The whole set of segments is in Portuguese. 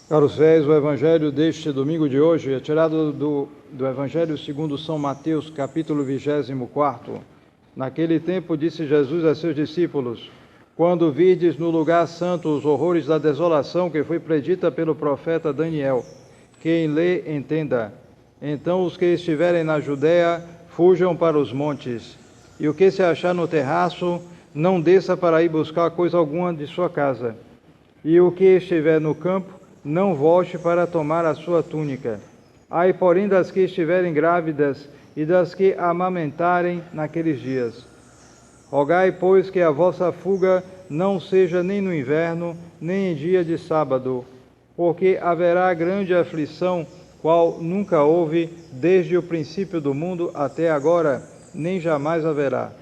Caros fiéis, o evangelho deste domingo de hoje é tirado do Evangelho segundo São Mateus, capítulo 24. Naquele tempo disse Jesus a seus discípulos: quando virdes no lugar santo os horrores da desolação que foi predita pelo profeta Daniel, quem lê entenda. Então os que estiverem na Judéia fujam para os montes, e o que se achar no terraço não desça para ir buscar coisa alguma de sua casa, e o que estiver no campo não volte para tomar a sua túnica. Ai, porém, das que estiverem grávidas e das que amamentarem naqueles dias. Rogai, pois, que a vossa fuga não seja nem no inverno, nem em dia de sábado, porque haverá grande aflição, qual nunca houve desde o princípio do mundo até agora, nem jamais haverá.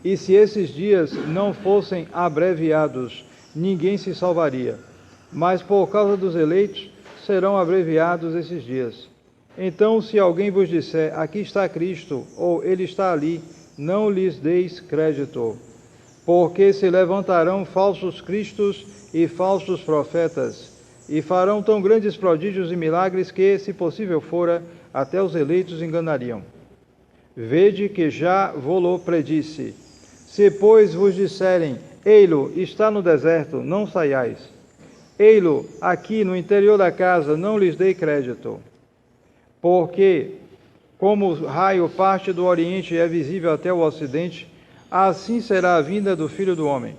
E se esses dias não fossem abreviados, ninguém se salvaria. Mas por causa dos eleitos, serão abreviados esses dias. Então, se alguém vos disser, aqui está Cristo, ou ele está ali, não lhes deis crédito, porque se levantarão falsos cristos e falsos profetas, e farão tão grandes prodígios e milagres que, se possível fora, até os eleitos enganariam. Vede que já vô-lo predisse. Se, pois, vos disserem, ei-lo, está no deserto, não saiais. Ei-lo aqui no interior da casa, não lhes dei crédito. Porque, como o raio parte do Oriente e é visível até o Ocidente, assim será a vinda do Filho do Homem.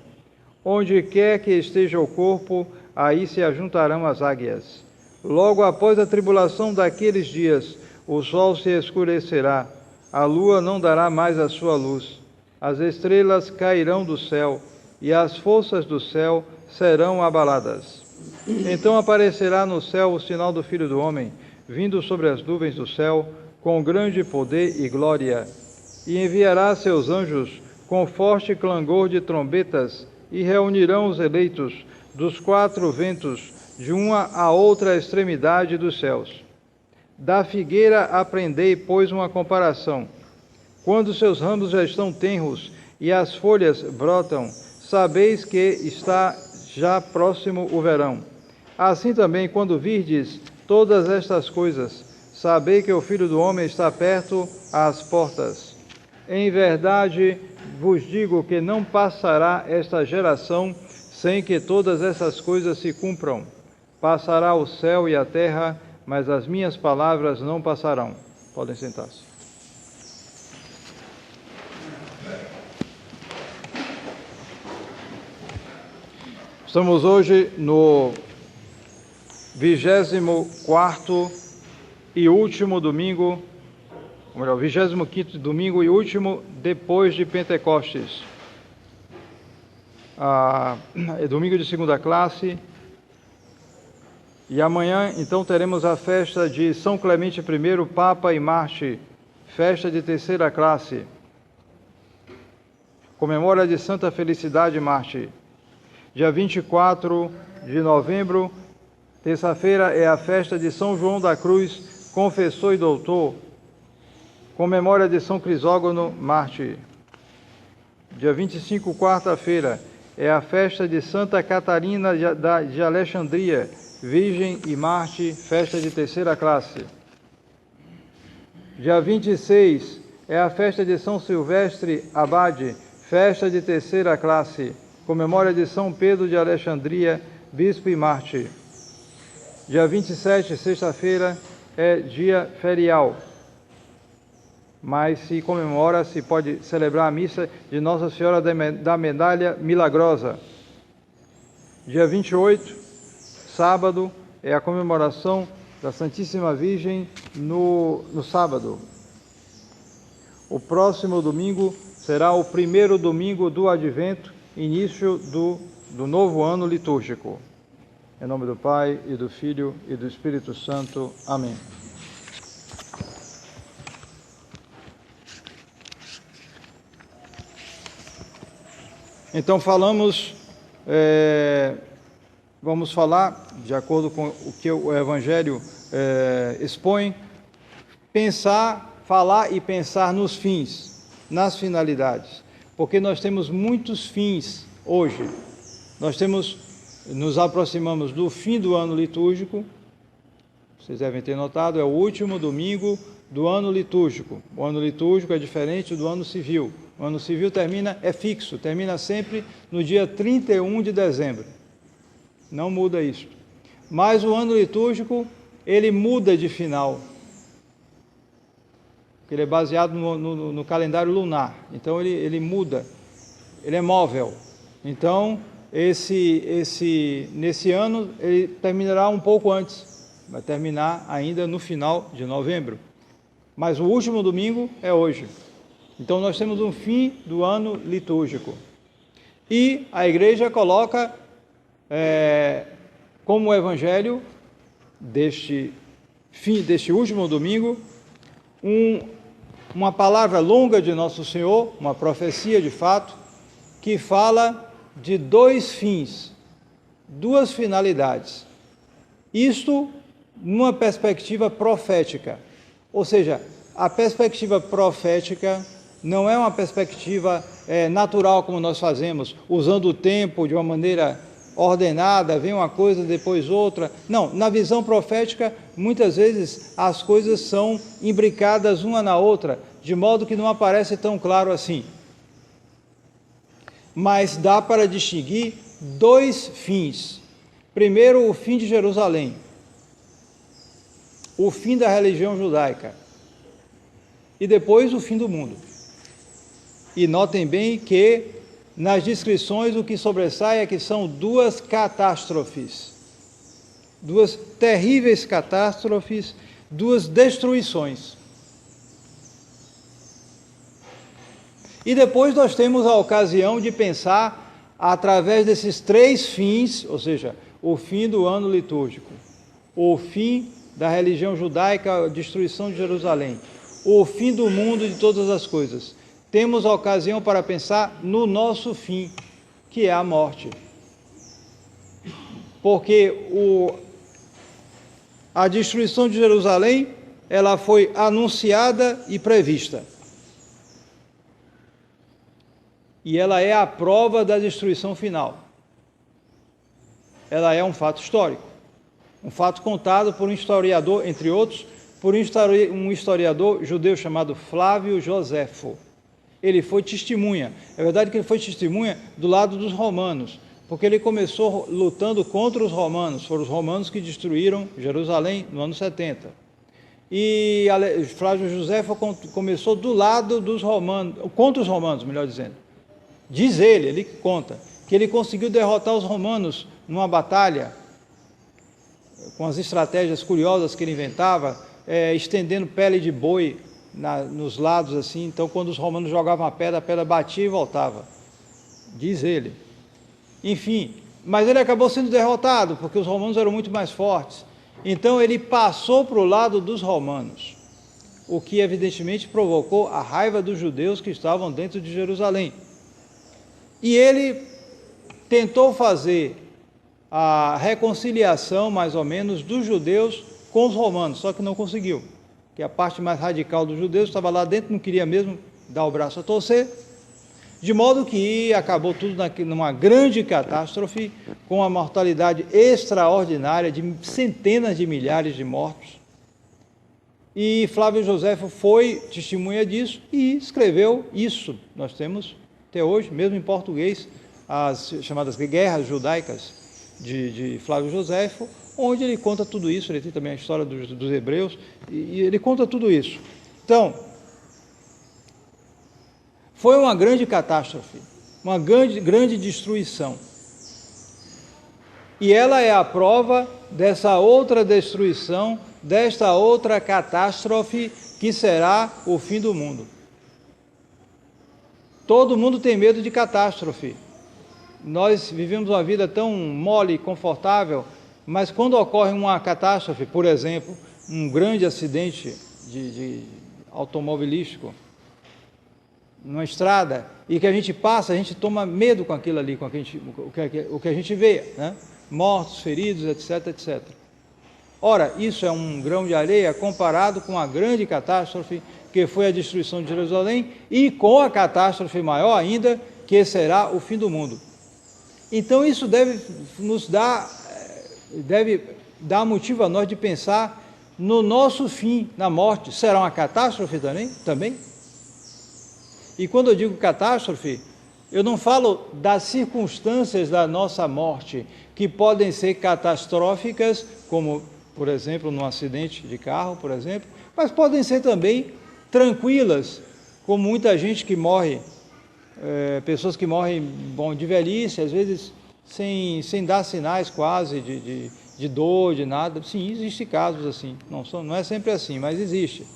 Onde quer que esteja o corpo, aí se ajuntarão as águias. Logo após a tribulação daqueles dias, o sol se escurecerá, a lua não dará mais a sua luz, as estrelas cairão do céu, e as forças do céu serão abaladas. Então aparecerá no céu o sinal do Filho do Homem, vindo sobre as nuvens do céu, com grande poder e glória. E enviará seus anjos com forte clangor de trombetas, e reunirão os eleitos dos quatro ventos, de uma a outra extremidade dos céus. Da figueira aprendei, pois, uma comparação. Quando seus ramos já estão tenros e as folhas brotam, sabeis que está já próximo o verão. Assim também, quando virdes todas estas coisas, sabei que o Filho do Homem está perto às portas. Em verdade vos digo que não passará esta geração sem que todas essas coisas se cumpram. Passará o céu e a terra, mas as minhas palavras não passarão. Podem sentar-se. Estamos hoje no 24º e último domingo, ou melhor, 25º domingo e último depois de Pentecostes. É domingo de segunda classe. E amanhã, então, teremos a festa de São Clemente I, Papa e Mártir, festa de terceira classe. Comemora de Santa Felicidade Mártir. Dia 24 de novembro, terça-feira, é a festa de São João da Cruz, confessor e doutor. Comemora de São Crisógono Mártir. Dia 25, quarta-feira, é a festa de Santa Catarina de Alexandria, Virgem e Mártir, festa de terceira classe. Dia 26, é a festa de São Silvestre Abade, festa de terceira classe. Comemora de São Pedro de Alexandria, bispo e mártir. Dia 27, sexta-feira, é dia ferial, mas se comemora, se pode celebrar a missa de Nossa Senhora da Medalha Milagrosa. Dia 28, sábado, é a comemoração da Santíssima Virgem no sábado. O próximo domingo será o primeiro domingo do Advento, início do novo ano litúrgico. Em nome do Pai, e do Filho, e do Espírito Santo. Amém. Então vamos falar, de acordo com o que o Evangelho expõe, falar e pensar nos fins, nas finalidades. Porque nós temos muitos fins hoje. Nós temos nos aproximamos do fim do ano litúrgico. Vocês devem ter notado, é o último domingo do ano litúrgico. O ano litúrgico é diferente do ano civil. O ano civil é fixo, termina sempre no dia 31 de dezembro. Não muda isso. Mas o ano litúrgico, ele muda de final. Ele é baseado no calendário lunar. Então, ele muda. Ele é móvel. Então, nesse ano, ele terminará um pouco antes. Vai terminar ainda no final de novembro. Mas o último domingo é hoje. Então, nós temos um fim do ano litúrgico. E a igreja coloca como evangelho deste último domingo uma palavra longa de Nosso Senhor, uma profecia de fato, que fala de dois fins, duas finalidades. Isto numa perspectiva profética. Ou seja, a perspectiva profética não é uma perspectiva natural como nós fazemos, usando o tempo de uma maneira ordenada, vem uma coisa, depois outra. Não, na visão profética, muitas vezes as coisas são imbricadas uma na outra, de modo que não aparece tão claro assim. Mas dá para distinguir dois fins. Primeiro, o fim de Jerusalém, o fim da religião judaica, e depois o fim do mundo. E notem bem que nas descrições o que sobressai é que são duas catástrofes, duas terríveis catástrofes, duas destruições. E depois nós temos a ocasião de pensar através desses três fins, ou seja, o fim do ano litúrgico, o fim da religião judaica, a destruição de Jerusalém, o fim do mundo e de todas as coisas. Temos a ocasião para pensar no nosso fim, que é a morte. Porque a destruição de Jerusalém, ela foi anunciada e prevista. E ela é a prova da destruição final. Ela é um fato histórico. Um fato contado por um historiador, entre outros, por um historiador judeu chamado Flávio Joséfo. Ele foi testemunha. É verdade que ele foi testemunha do lado dos romanos, porque ele começou lutando contra os romanos. Foram os romanos que destruíram Jerusalém no ano 70. E Flávio Joséfo começou do lado dos romanos, contra os romanos, melhor dizendo. Diz ele conta, que ele conseguiu derrotar os romanos numa batalha, com as estratégias curiosas que ele inventava, estendendo pele de boi nos lados assim. Então, quando os romanos jogavam a pedra batia e voltava, diz ele. Enfim, mas ele acabou sendo derrotado, porque os romanos eram muito mais fortes. Então, ele passou para o lado dos romanos, o que evidentemente provocou a raiva dos judeus que estavam dentro de Jerusalém. E ele tentou fazer a reconciliação, mais ou menos, dos judeus com os romanos, só que não conseguiu. Que a parte mais radical dos judeus estava lá dentro, não queria mesmo dar o braço a torcer, de modo que acabou tudo numa grande catástrofe, com a mortalidade extraordinária de centenas de milhares de mortos. E Flávio Joséfo foi testemunha disso e escreveu isso. Nós temos, até hoje, mesmo em português, as chamadas guerras judaicas de Flávio Joséfo, onde ele conta tudo isso. Ele tem também a história dos hebreus, e ele conta tudo isso. Então, foi uma grande catástrofe, uma grande destruição. E ela é a prova dessa outra destruição, desta outra catástrofe, que será o fim do mundo. Todo mundo tem medo de catástrofe. Nós vivemos uma vida tão mole e confortável, mas quando ocorre uma catástrofe, por exemplo, um grande acidente de automobilístico numa estrada, e que a gente passa, a gente toma medo com aquilo ali, com o que a gente vê, né? Mortos, feridos, etc, etc. Ora, isso é um grão de areia comparado com a grande catástrofe que foi a destruição de Jerusalém, e com a catástrofe maior ainda, que será o fim do mundo. Então isso deve dar motivo a nós de pensar no nosso fim, na morte. Será uma catástrofe também? E quando eu digo catástrofe, eu não falo das circunstâncias da nossa morte, que podem ser catastróficas, como, por exemplo, num acidente de carro, por exemplo, mas podem ser também tranquilas, como muita gente que morre, pessoas que morrem de velhice, às vezes sem dar sinais quase de dor, de nada. Sim, existem casos assim, não é sempre assim, mas existe.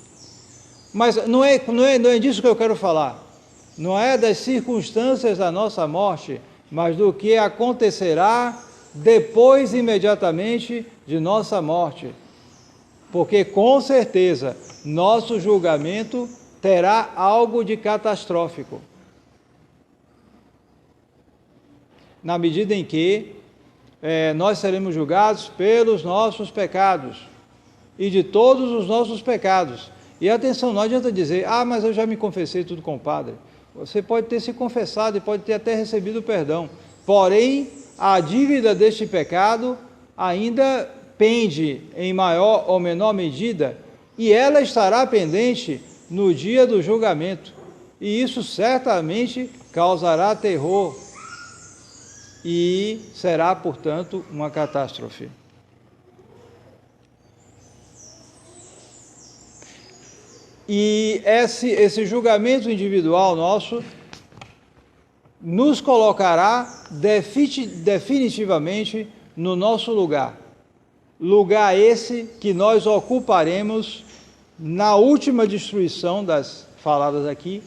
Mas não é disso que eu quero falar. Não é das circunstâncias da nossa morte, mas do que acontecerá depois, imediatamente, de nossa morte. Porque, com certeza, nosso julgamento terá algo de catastrófico. Na medida em que nós seremos julgados pelos nossos pecados e de todos os nossos pecados. E atenção, não adianta dizer, mas eu já me confessei tudo com o padre. Você pode ter se confessado e pode ter até recebido perdão. Porém, a dívida deste pecado ainda pende em maior ou menor medida, e ela estará pendente no dia do julgamento. E isso certamente causará terror e será, portanto, uma catástrofe. E esse julgamento individual nosso nos colocará definitivamente no nosso lugar. Lugar esse que nós ocuparemos na última destruição das faladas aqui,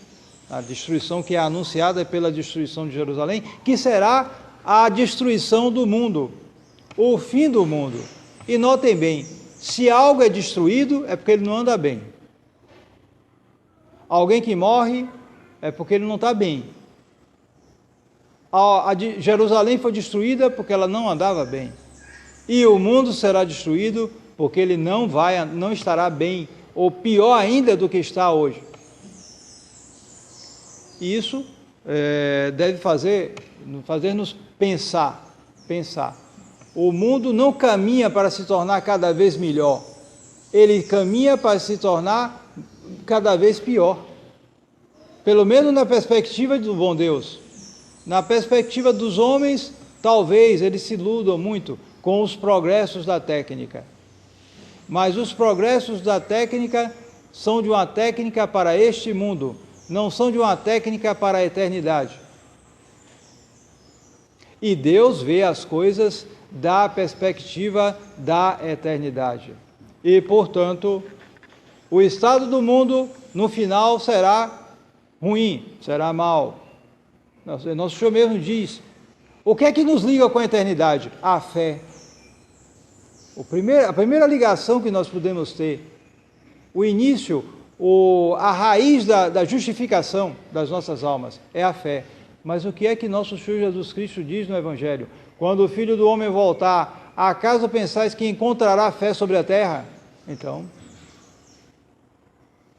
a destruição que é anunciada pela destruição de Jerusalém, que será a destruição do mundo, o fim do mundo. E notem bem, se algo é destruído, é porque ele não anda bem. Alguém que morre é porque ele não está bem. Jerusalém foi destruída porque ela não andava bem. E o mundo será destruído porque ele não estará bem, ou pior ainda do que está hoje. E isso deve fazer-nos pensar. O mundo não caminha para se tornar cada vez melhor. Ele caminha para se tornar cada vez pior, pelo menos na perspectiva do bom Deus. Na perspectiva dos homens, talvez eles se iludam muito com os progressos da técnica, mas os progressos da técnica são de uma técnica para este mundo, não são de uma técnica para a eternidade. E Deus vê as coisas da perspectiva da eternidade. E, portanto, o estado do mundo, no final, será ruim, será mau. Nosso Senhor mesmo diz, o que é que nos liga com a eternidade? A fé. A primeira ligação que nós podemos ter, o início, a raiz da justificação das nossas almas é a fé. Mas o que é que nosso Senhor Jesus Cristo diz no Evangelho? Quando o Filho do Homem voltar, acaso pensais que encontrará fé sobre a terra? Então,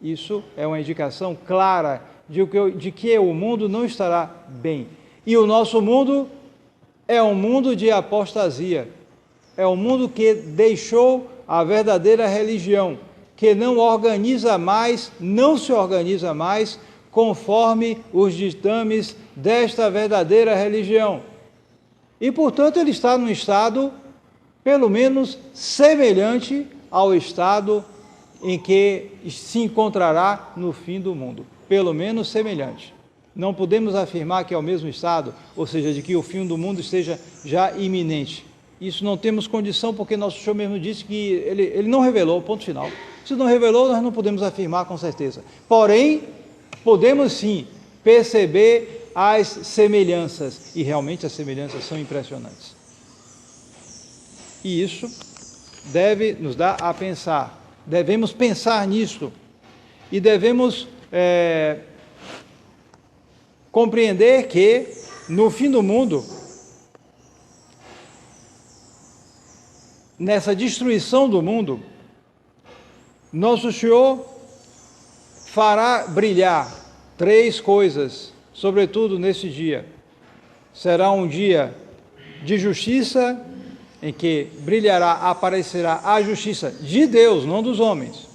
isso é uma indicação clara de que o mundo não estará bem. E o nosso mundo é um mundo de apostasia. É um mundo que deixou a verdadeira religião, que não se organiza mais conforme os ditames desta verdadeira religião. E, portanto, ele está num estado, pelo menos, semelhante ao estado em que se encontrará no fim do mundo. Pelo menos semelhante. Não podemos afirmar que é o mesmo estado, ou seja, de que o fim do mundo esteja já iminente. Isso não temos condição, porque nosso Senhor mesmo disse que ele não revelou, ponto final. Se não revelou, nós não podemos afirmar com certeza. Porém, podemos sim perceber as semelhanças, e realmente as semelhanças são impressionantes. E isso deve nos dar a pensar. Devemos pensar nisto e devemos compreender que no fim do mundo, nessa destruição do mundo, nosso Senhor fará brilhar 3 coisas, sobretudo nesse dia. Será um dia de justiça, em que brilhará, aparecerá a justiça de Deus, não dos homens.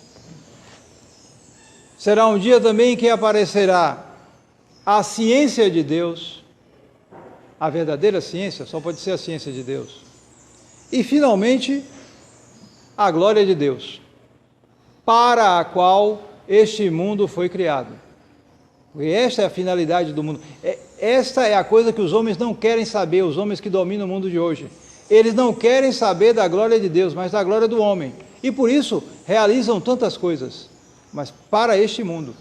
Será um dia também em que aparecerá a ciência de Deus, a verdadeira ciência, só pode ser a ciência de Deus. E, finalmente, a glória de Deus, para a qual este mundo foi criado. Porque esta é a finalidade do mundo. Esta é a coisa que os homens não querem saber, os homens que dominam o mundo de hoje. Eles não querem saber da glória de Deus, mas da glória do homem. E por isso realizam tantas coisas, mas para este mundo.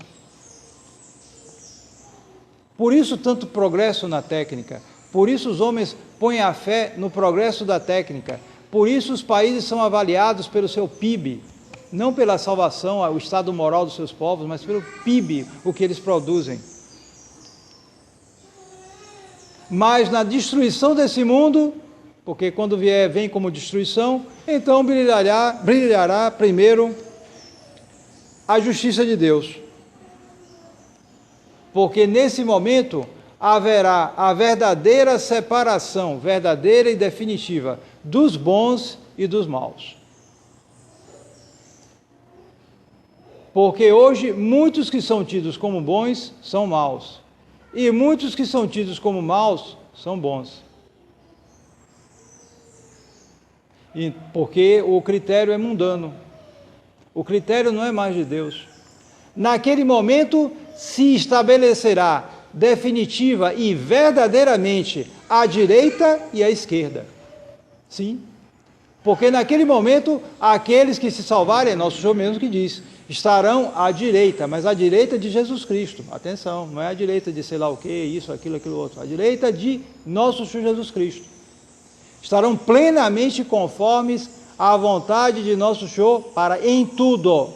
Por isso tanto progresso na técnica. Por isso os homens põem a fé no progresso da técnica. Por isso os países são avaliados pelo seu PIB. Não pela salvação, o estado moral dos seus povos, mas pelo PIB, o que eles produzem. Mas na destruição desse mundo, porque quando vier, vem como destruição, então brilhará primeiro a justiça de Deus. Porque nesse momento haverá a verdadeira separação, verdadeira e definitiva, dos bons e dos maus. Porque hoje muitos que são tidos como bons são maus, e muitos que são tidos como maus são bons. Porque o critério é mundano, o critério não é mais de Deus. Naquele momento se estabelecerá definitiva e verdadeiramente a direita e a esquerda. Sim, porque naquele momento aqueles que se salvarem, nosso Senhor mesmo que diz, estarão à direita, mas à direita de Jesus Cristo. Atenção, não é à direita de sei lá o que, isso, aquilo, aquilo outro. À direita de nosso Senhor Jesus Cristo. Estarão plenamente conformes à vontade de nosso Senhor para em tudo.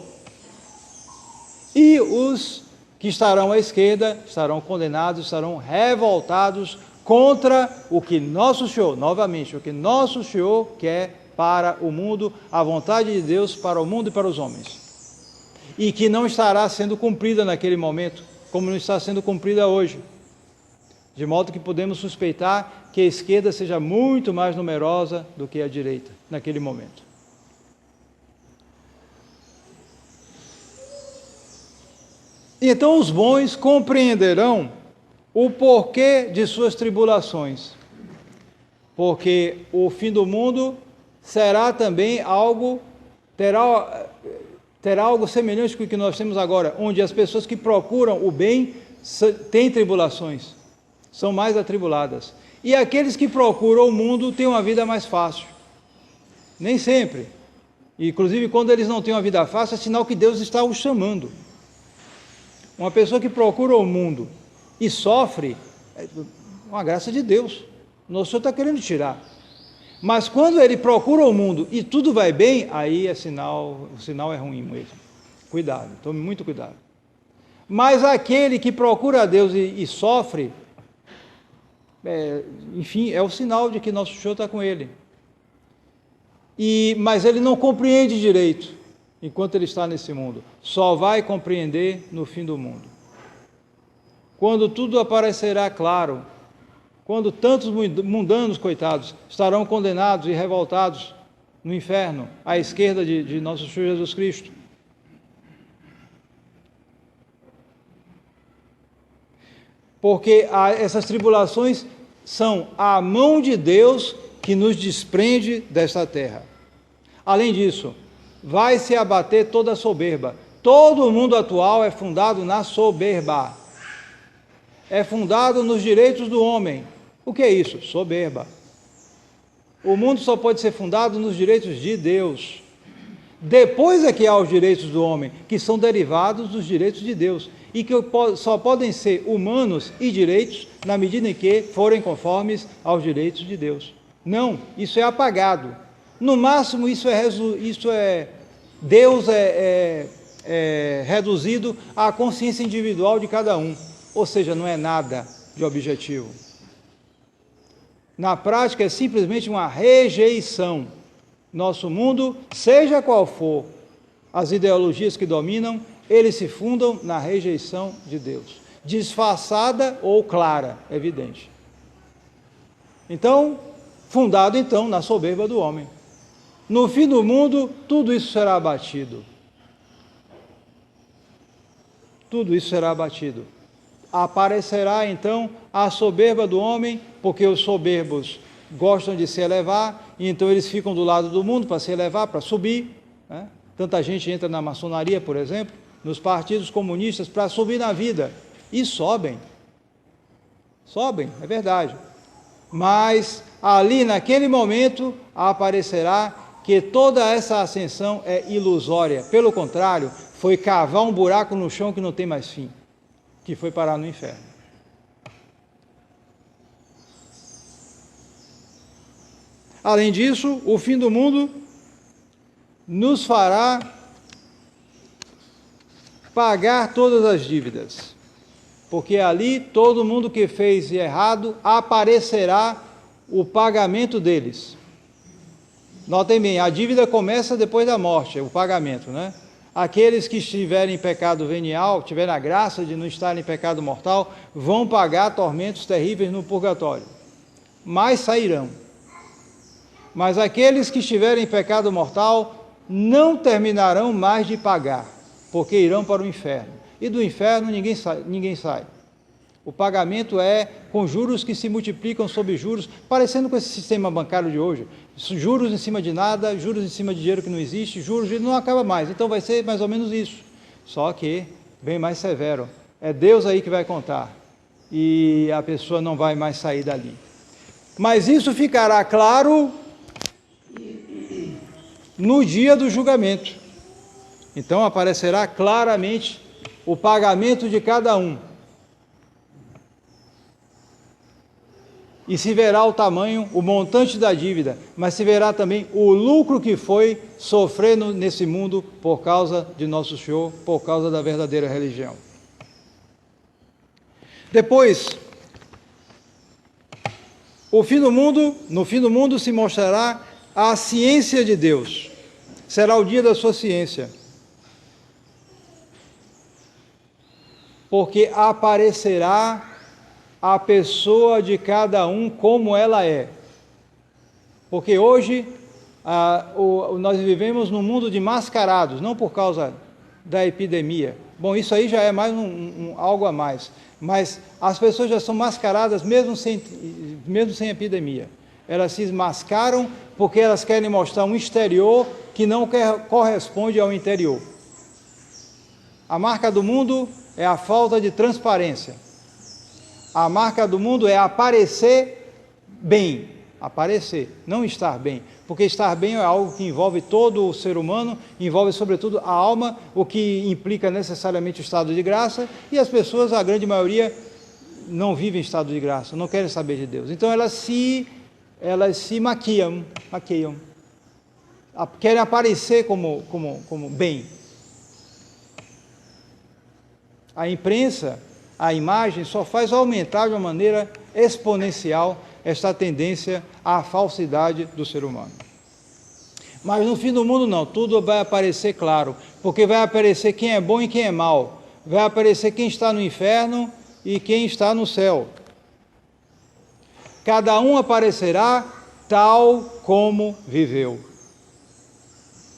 E os que estarão à esquerda estarão condenados, estarão revoltados contra o que nosso Senhor, novamente, o que nosso Senhor quer para o mundo, a vontade de Deus para o mundo e para os homens. E que não estará sendo cumprida naquele momento, como não está sendo cumprida hoje. De modo que podemos suspeitar que a esquerda seja muito mais numerosa do que a direita, naquele momento. E então os bons compreenderão o porquê de suas tribulações. Porque o fim do mundo será também algo, terá algo semelhante com o que nós temos agora, onde as pessoas que procuram o bem têm tribulações, são mais atribuladas. E aqueles que procuram o mundo têm uma vida mais fácil. Nem sempre. Inclusive, quando eles não têm uma vida fácil, é sinal que Deus está os chamando. Uma pessoa que procura o mundo e sofre, é uma graça de Deus. Nosso Senhor está querendo tirar. Mas quando ele procura o mundo e tudo vai bem, aí é sinal, o sinal é ruim mesmo. Cuidado, tome muito cuidado. Mas aquele que procura a Deus e sofre, enfim, é o sinal de que nosso Senhor está com ele. Mas ele não compreende direito enquanto ele está nesse mundo. Só vai compreender no fim do mundo. Quando tudo aparecerá claro, quando tantos mundanos, coitados, estarão condenados e revoltados no inferno, à esquerda de nosso Senhor Jesus Cristo. Porque essas tribulações são a mão de Deus que nos desprende desta terra. Além disso, vai se abater toda a soberba. Todo o mundo atual é fundado na soberba. É fundado nos direitos do homem. O que é isso? Soberba. O mundo só pode ser fundado nos direitos de Deus. Depois é que há os direitos do homem, que são derivados dos direitos de Deus, e que só podem ser humanos e direitos na medida em que forem conformes aos direitos de Deus. Não, isso é apagado. No máximo, Deus é reduzido à consciência individual de cada um, ou seja, não é nada de objetivo. Na prática, é simplesmente uma rejeição. Nosso mundo, seja qual for as ideologias que dominam, eles se fundam na rejeição de Deus, disfarçada ou clara, evidente. Então, fundado então na soberba do homem. No fim do mundo, tudo isso será abatido. Tudo isso será abatido. Aparecerá então a soberba do homem, porque os soberbos gostam de se elevar, e então eles ficam do lado do mundo para se elevar, para subir, né? Tanta gente entra na maçonaria, por exemplo, nos partidos comunistas para subir na vida, e sobem, é verdade, mas ali naquele momento aparecerá que toda essa ascensão é ilusória, pelo contrário, foi cavar um buraco no chão que não tem mais fim, que foi parar no inferno. Além disso, o fim do mundo nos fará pagar todas as dívidas, porque ali todo mundo que fez errado aparecerá o pagamento deles. Notem bem, a dívida começa depois da morte, o pagamento, né? Aqueles que estiverem em pecado venial, tiverem a graça de não estarem em pecado mortal, vão pagar tormentos terríveis no purgatório, mas sairão. Mas aqueles que estiverem em pecado mortal não terminarão mais de pagar, porque irão para o inferno. E do inferno ninguém sai. O pagamento é com juros que se multiplicam sobre juros, parecendo com esse sistema bancário de hoje. Juros em cima de nada, juros em cima de dinheiro que não existe, juros e não acaba mais. Então vai ser mais ou menos isso. Só que bem mais severo. É Deus aí que vai contar. E a pessoa não vai mais sair dali. Mas isso ficará claro no dia do julgamento. Então aparecerá claramente o pagamento de cada um. E se verá o tamanho, o montante da dívida, mas se verá também o lucro que foi sofrendo nesse mundo por causa de Nosso Senhor, por causa da verdadeira religião. Depois, no fim do mundo se mostrará a ciência de Deus. Será o dia da sua ciência. Porque aparecerá a pessoa de cada um como ela é. Porque hoje nós vivemos num mundo de mascarados, não por causa da epidemia. Bom, isso aí já é mais algo a mais. Mas as pessoas já são mascaradas mesmo sem epidemia. Elas se mascaram porque elas querem mostrar um exterior que não corresponde ao interior. A marca do mundo é a falta de transparência. A marca do mundo é aparecer bem, não estar bem, porque estar bem é algo que envolve todo o ser humano, envolve sobretudo a alma, o que implica necessariamente o estado de graça, e as pessoas, a grande maioria, não vivem em estado de graça, não querem saber de Deus. Então elas se maquiam, querem aparecer como bem. A imprensa, a imagem só faz aumentar de uma maneira exponencial esta tendência à falsidade do ser humano. Mas no fim do mundo não, tudo vai aparecer claro, porque vai aparecer quem é bom e quem é mau, vai aparecer quem está no inferno e quem está no céu. Cada um aparecerá tal como viveu.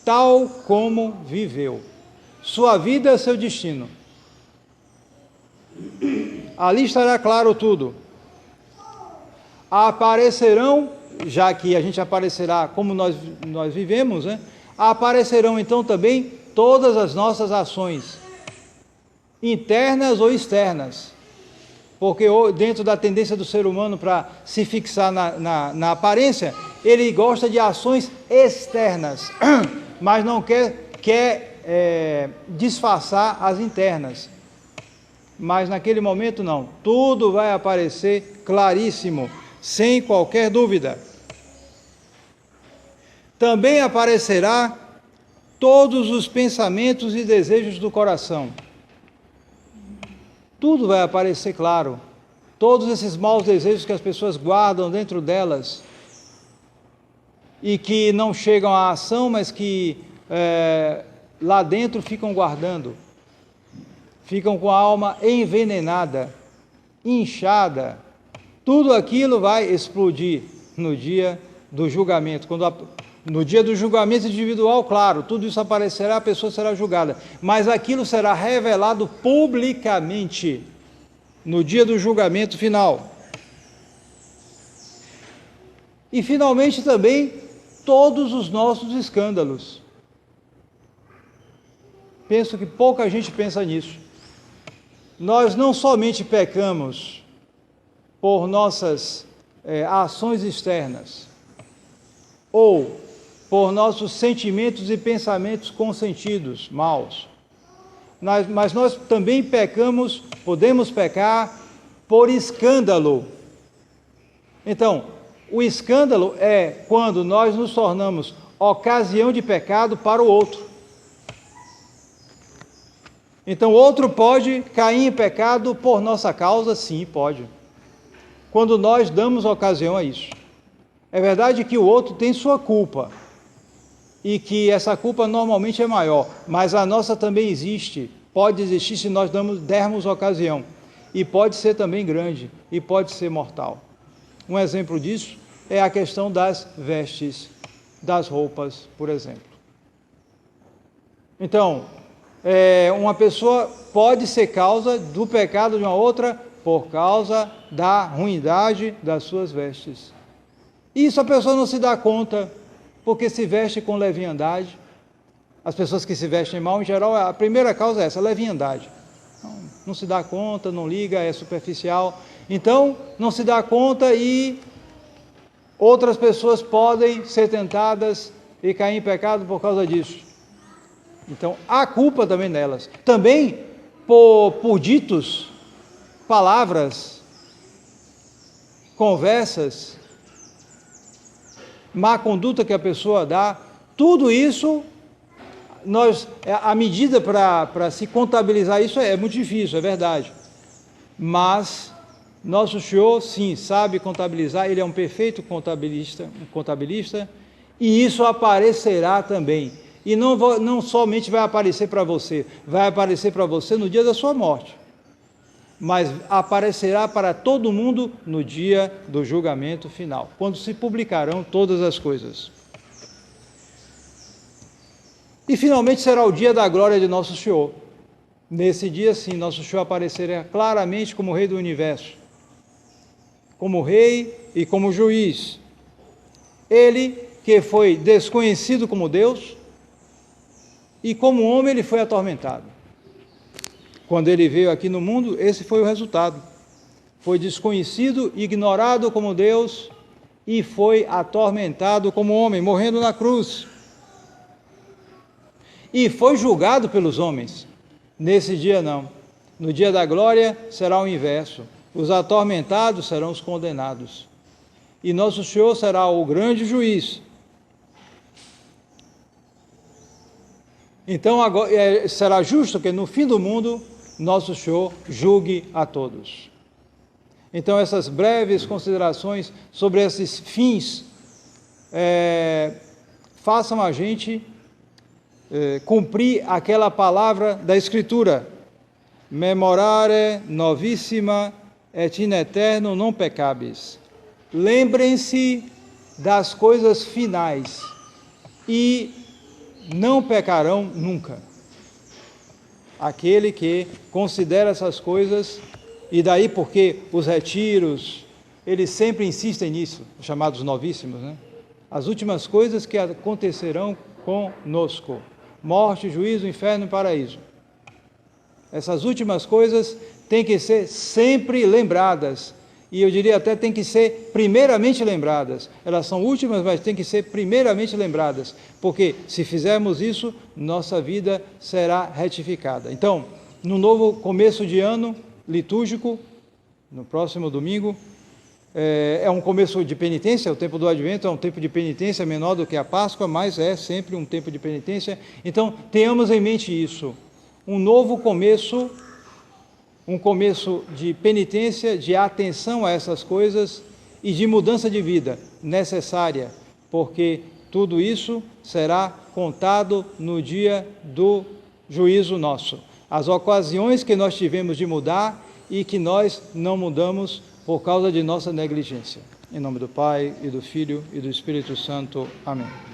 Tal como viveu. Sua vida é seu destino. Ali estará claro tudo. Aparecerão, já que a gente aparecerá como nós vivemos, né? Aparecerão então também todas as nossas ações, internas ou externas, porque dentro da tendência do ser humano para se fixar na aparência, ele gosta de ações externas, mas não quer disfarçar as internas. Mas naquele momento não, tudo vai aparecer claríssimo, sem qualquer dúvida. Também aparecerá todos os pensamentos e desejos do coração. Tudo vai aparecer claro, todos esses maus desejos que as pessoas guardam dentro delas e que não chegam à ação, mas que lá dentro ficam guardando. Ficam com a alma envenenada, inchada, tudo aquilo vai explodir no dia do julgamento. No dia do julgamento individual, claro, tudo isso aparecerá, a pessoa será julgada, mas aquilo será revelado publicamente no dia do julgamento final. E finalmente também todos os nossos escândalos. Penso que pouca gente pensa nisso. Nós não somente pecamos por nossas ações externas, ou por nossos sentimentos e pensamentos consentidos, maus, mas nós também pecamos, podemos pecar por escândalo. Então, o escândalo é quando nós nos tornamos ocasião de pecado para o outro. Então, outro pode cair em pecado por nossa causa? Sim, pode. Quando nós damos ocasião a isso. É verdade que o outro tem sua culpa, e que essa culpa normalmente é maior, mas a nossa também existe, pode existir se nós dermos ocasião, e pode ser também grande, e pode ser mortal. Um exemplo disso é a questão das vestes, das roupas, por exemplo. Então, uma pessoa pode ser causa do pecado de uma outra por causa da ruindade das suas vestes. Isso a pessoa não se dá conta, porque se veste com leviandade. As pessoas que se vestem mal, em geral, a primeira causa é essa, leviandade. Não se dá conta, não liga, é superficial. Então, não se dá conta e outras pessoas podem ser tentadas e cair em pecado por causa disso. Então, há culpa também nelas. Também por ditos, palavras, conversas, má conduta que a pessoa dá, tudo isso, a medida para se contabilizar isso é muito difícil, é verdade. Mas nosso Senhor, sim, sabe contabilizar, Ele é um perfeito contabilista, e isso aparecerá também. E não somente vai aparecer para você, vai aparecer para você no dia da sua morte, mas aparecerá para todo mundo no dia do julgamento final, quando se publicarão todas as coisas. E finalmente será o dia da glória de nosso Senhor. Nesse dia, sim, nosso Senhor aparecerá claramente como Rei do Universo, como Rei e como Juiz. Ele que foi desconhecido como Deus, e como homem ele foi atormentado. Quando ele veio aqui no mundo, esse foi o resultado. Foi desconhecido, ignorado como Deus e foi atormentado como homem, morrendo na cruz. E foi julgado pelos homens. Nesse dia não. No dia da glória será o inverso. Os atormentados serão os condenados. E nosso Senhor será o grande juiz. Então será justo que no fim do mundo nosso Senhor julgue a todos. Então essas breves considerações sobre esses fins façam a gente cumprir aquela palavra da Escritura: memorare novissima et in aeterno non peccabis. Lembrem-se das coisas finais e não pecarão nunca. Aquele que considera essas coisas, e daí porque os retiros, eles sempre insistem nisso, chamados novíssimos, né? As últimas coisas que acontecerão conosco: morte, juízo, inferno e paraíso. Essas últimas coisas têm que ser sempre lembradas, e eu diria até têm que ser primeiramente lembradas. Elas são últimas, mas têm que ser primeiramente lembradas, porque se fizermos isso, nossa vida será retificada. Então, no novo começo de ano litúrgico, no próximo domingo, é um começo de penitência. O tempo do Advento é um tempo de penitência menor do que a Páscoa, mas é sempre um tempo de penitência. Então, tenhamos em mente isso. Um novo começo, um começo de penitência, de atenção a essas coisas e de mudança de vida necessária, porque tudo isso será contado no dia do juízo nosso. As ocasiões que nós tivemos de mudar e que nós não mudamos por causa de nossa negligência. Em nome do Pai, e do Filho, e do Espírito Santo. Amém.